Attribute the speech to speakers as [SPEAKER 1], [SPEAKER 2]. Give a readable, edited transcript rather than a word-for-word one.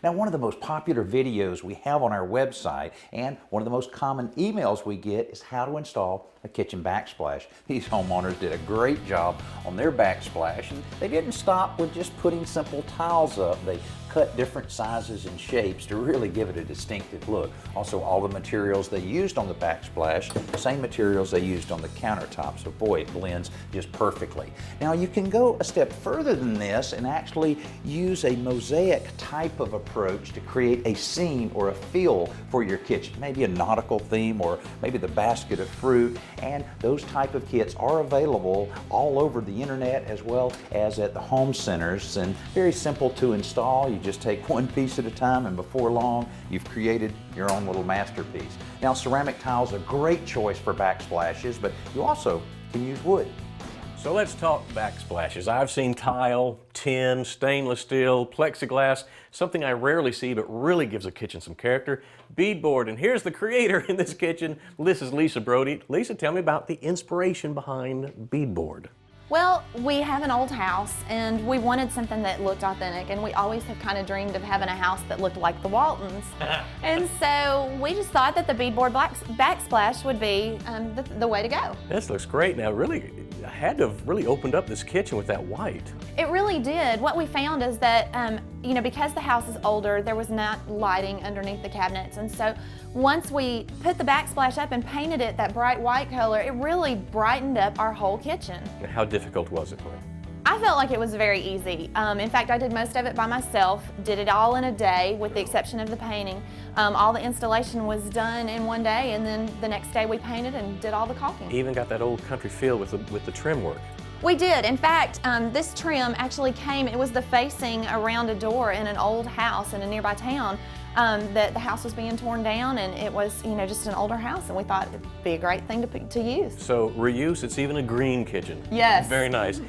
[SPEAKER 1] Now, one of the most popular videos we have on our website and one of the most common emails we get is how to install a kitchen backsplash. These homeowners did a great job on their backsplash, and they didn't stop with just putting simple tiles up. They cut different sizes and shapes to really give it a distinctive look. Also, all the materials they used on the backsplash, same materials they used on the countertop, so boy, it blends just perfectly. Now, you can go a step further than this and actually use a mosaic type of approach to create a scene or a feel for your kitchen, maybe a nautical theme or maybe the basket of fruit, and those type of kits are available all over the internet as well as at the home centers, and very simple to install. You just take one piece at a time, and before long you've created your own little masterpiece. Now, ceramic tiles are a great choice for backsplashes, but you also can use wood.
[SPEAKER 2] So let's talk backsplashes. I've seen tile, tin, stainless steel, plexiglass, something I rarely see but really gives a kitchen some character, beadboard. And here's the creator in this kitchen. This is Lisa Brody. Lisa, tell me about the inspiration behind beadboard.
[SPEAKER 3] Well, we have an old house and we wanted something that looked authentic, and we always have kind of dreamed of having a house that looked like the Waltons. And so we just thought that the beadboard backsplash would be the way to go.
[SPEAKER 2] This looks great. Now, really, I had to have really opened up this kitchen with that white.
[SPEAKER 3] It really did. What we found is that, you know, because the house is older, there was not lighting underneath the cabinets. And so once we put the backsplash up and painted it that bright white color, it really brightened up our whole kitchen.
[SPEAKER 2] How difficult was it for you?
[SPEAKER 3] I felt like it was very easy. In fact, I did most of it by myself, did it all in a day with the exception of the painting. All the installation was done in one day, and then the next day we painted and did all the caulking.
[SPEAKER 2] Even got that old country feel with the trim work.
[SPEAKER 3] We did. In fact, this trim actually came, it was the facing around a door in an old house in a nearby town. That the house was being torn down, and it was, you know, just an older house, and we thought it'd be a great thing to use.
[SPEAKER 2] So reuse, it's even a green kitchen.
[SPEAKER 3] Yes.
[SPEAKER 2] Very nice.